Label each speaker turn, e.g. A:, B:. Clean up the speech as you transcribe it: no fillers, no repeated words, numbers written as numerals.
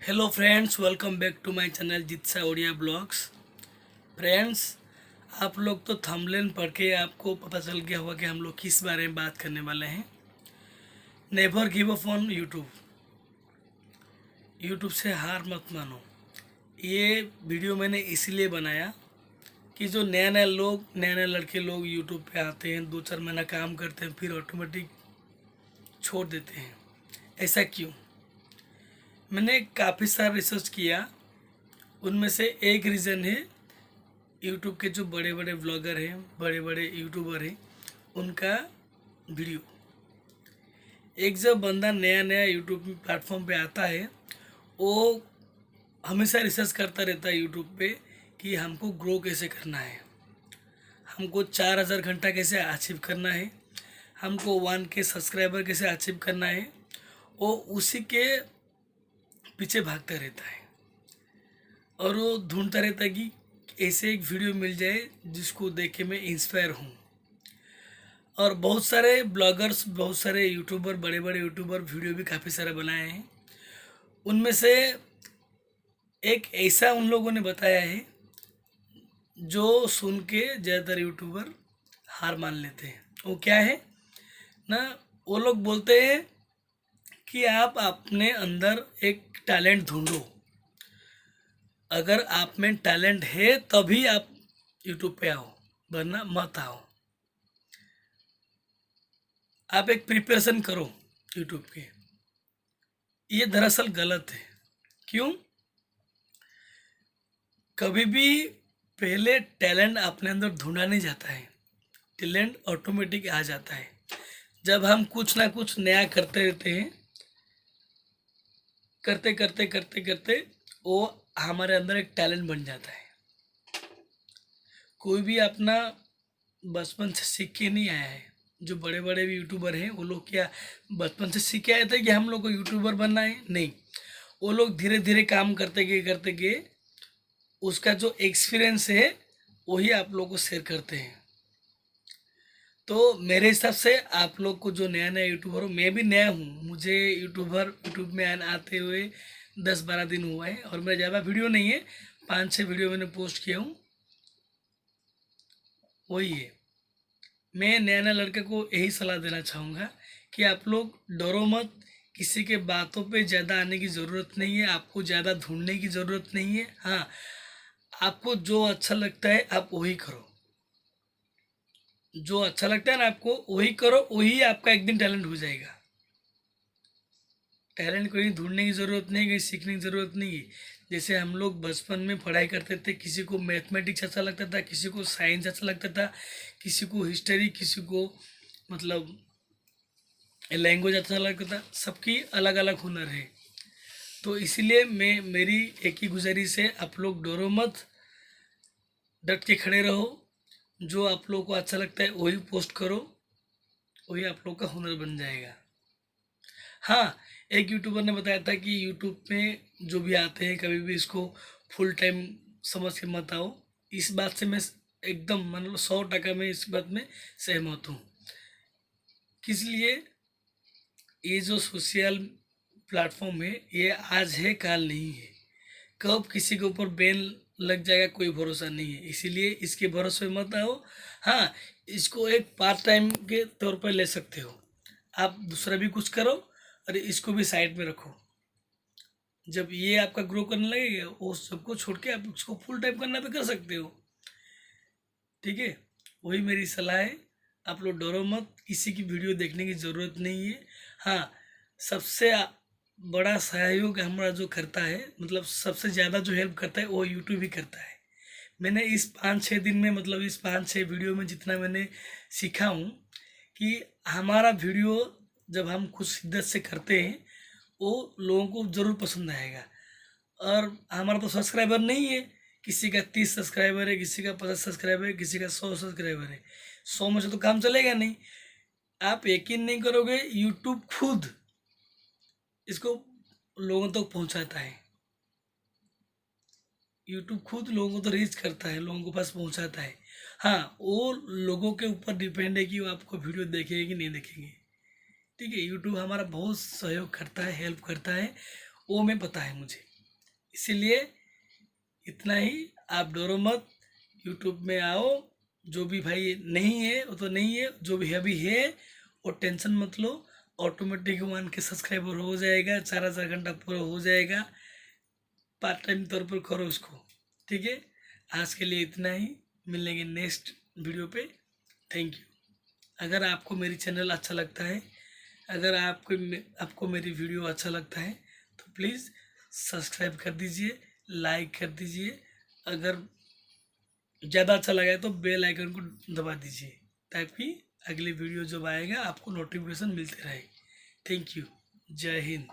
A: Hello friends, welcome back to my channel जित्सा Odia blogs. Friends, आप लोग तो थंबनेल पढ़ के आपको पता चल गया होगा कि हम लोग किस बारे में बात करने वाले हैं। Never give up on YouTube. YouTube से हार मत मानो। ये वीडियो मैंने इसलिए बनाया कि जो नया नया लड़के लोग यूट्यूब पे आते हैं, 2-4 महीना काम करते हैं, फिर ऑटोमेटिक छोड़ देते हैं। ऐसा क्यों? मैंने काफ़ी सारा रिसर्च किया। उनमें से एक रीज़न है यूट्यूब के जो बड़े बड़े व्लॉगर हैं, बड़े बड़े यूट्यूबर हैं, उनका वीडियो। एक जब बंदा नया नया यूट्यूब प्लेटफॉर्म पे आता है, वो हमेशा रिसर्च करता रहता है यूट्यूब पे कि हमको ग्रो कैसे करना है, हमको 4000 घंटा कैसे अचीव करना है, हमको 1K सब्सक्राइबर कैसे अचीव करना है। वो उसी के पीछे भागता रहता है और वो ढूंढता रहता है कि ऐसे एक वीडियो मिल जाए जिसको देख के मैं इंस्पायर हूँ। और बहुत सारे ब्लॉगर्स, बहुत सारे यूट्यूबर, बड़े बड़े यूट्यूबर वीडियो भी काफ़ी सारे बनाए हैं। उनमें से एक ऐसा उन लोगों ने बताया है जो सुन के ज़्यादातर यूट्यूबर हार मान लेते हैं। वो क्या है ना, वो लोग बोलते हैं कि आप अपने अंदर एक टैलेंट ढूंढो। अगर आप में टैलेंट है तभी आप यूट्यूब पे आओ, वरना मत आओ। आप एक प्रिपरेशन करो यूट्यूब के। ये दरअसल गलत है। क्यों? कभी भी पहले टैलेंट अपने अंदर ढूंढा नहीं जाता है, टैलेंट ऑटोमेटिक आ जाता है जब हम कुछ ना कुछ नया करते रहते हैं। करते करते करते करते वो हमारे अंदर एक टैलेंट बन जाता है। कोई भी अपना बचपन से सीख के नहीं आया है। जो बड़े बड़े भी यूट्यूबर हैं, वो लोग क्या बचपन से सीख के आए थे कि हम लोग को यूट्यूबर बनना है? नहीं। वो लोग धीरे धीरे काम करते गए उसका जो एक्सपीरियंस है वही आप लोग को शेयर करते हैं। तो मेरे हिसाब से आप लोग को जो नया नया यूट्यूबर हो, मैं भी नया हूँ, मुझे यूट्यूब में आते हुए 10-12 दिन हुआ है और मेरा ज़्यादा वीडियो नहीं है, 5-6 वीडियो मैंने पोस्ट किया हूँ। वही है। मैं नया नया लड़के को यही सलाह देना चाहूँगा कि आप लोग डरो मत। किसी के बातों पे ज़्यादा आने की ज़रूरत नहीं है, आपको ज़्यादा ढूंढने की ज़रूरत नहीं है। हाँ, आपको जो अच्छा लगता है आप वही करो। जो अच्छा लगता है ना आपको वही करो, वही आपका एक दिन टैलेंट हो जाएगा। टैलेंट कहीं ढूंढने की ज़रूरत नहीं, कहीं सीखने की ज़रूरत नहीं है। जैसे हम लोग बचपन में पढ़ाई करते थे, किसी को मैथमेटिक्स अच्छा लगता था, किसी को साइंस अच्छा लगता था, किसी को हिस्ट्री, किसी को मतलब लैंग्वेज अच्छा लगता था। सबकी अलग अलग हुनर है। तो इसीलिए मेरी एक ही गुजारिश है, आप लोग डरो मत, डट के खड़े रहो। जो आप लोग को अच्छा लगता है वही पोस्ट करो, वही आप लोग का हुनर बन जाएगा। हाँ, एक यूट्यूबर ने बताया था कि यूट्यूब में जो भी आते हैं कभी भी इसको फुल टाइम समझ के मत आओ। इस बात से मैं एकदम मतलब 100% मैं इस बात में सहमत हूँ। किस लिए? ये जो सोशल प्लेटफॉर्म है ये आज है, काल नहीं है। कब किसी के ऊपर बैन लग जाएगा कोई भरोसा नहीं है, इसीलिए इसके भरोसे मत आओ। हाँ, इसको एक पार्ट टाइम के तौर पर ले सकते हो। आप दूसरा भी कुछ करो और इसको भी साइड में रखो। जब ये आपका ग्रो करने लगेगा, वो सबको छोड़ के आप उसको फुल टाइम करना भी कर सकते हो। ठीक है, वही मेरी सलाह है। आप लोग डरो मत, किसी की वीडियो देखने की ज़रूरत नहीं है। हाँ, सबसे बड़ा सहयोग हमारा जो करता है, मतलब सबसे ज़्यादा जो हेल्प करता है वो यूट्यूब ही करता है। मैंने इस 5-6 दिन में, मतलब इस 5-6 वीडियो में जितना मैंने सीखा हूँ कि हमारा वीडियो जब हम कुछ शिद्दत से करते हैं वो लोगों को ज़रूर पसंद आएगा। और हमारा तो सब्सक्राइबर नहीं है, किसी का 30 सब्सक्राइबर है, किसी का 50 सब्सक्राइबर है, किसी का 100 सब्सक्राइबर है। 100 में से तो काम चलेगा नहीं। आप यकीन नहीं करोगे, यूट्यूब खुद इसको लोगों तक पहुंचाता है। यूट्यूब खुद लोगों को तो रीच करता है, लोगों के पास पहुंचाता है। हाँ, वो लोगों के ऊपर डिपेंड है कि वो आपको वीडियो देखेंगे कि नहीं देखेंगे। ठीक है, यूट्यूब हमारा बहुत सहयोग करता है, हेल्प करता है, वो मैं पता है मुझे। इसीलिए इतना ही, आप डरो मत, यूट्यूब में आओ। जो भी भाई नहीं है वो तो नहीं है, जो भी अभी है वो टेंशन मत लो, ऑटोमेटिक 1K सब्सक्राइबर हो जाएगा, 4,000 घंटा पूरा हो जाएगा। पार्ट टाइम तौर पर करो उसको, ठीक है। आज के लिए इतना ही, मिलेंगे नेक्स्ट वीडियो पे। Thank you. अगर आपको मेरी चैनल अच्छा लगता है, अगर आपको मेरी वीडियो अच्छा लगता है तो प्लीज़ सब्सक्राइब कर दीजिए, लाइक कर दीजिए। अगर ज़्यादा अच्छा लगा है तो बेल आइकन को दबा दीजिए, ताकि अगली वीडियो जब आएगा आपको नोटिफिकेशन मिलते रहे। Thank you. जय हिंद।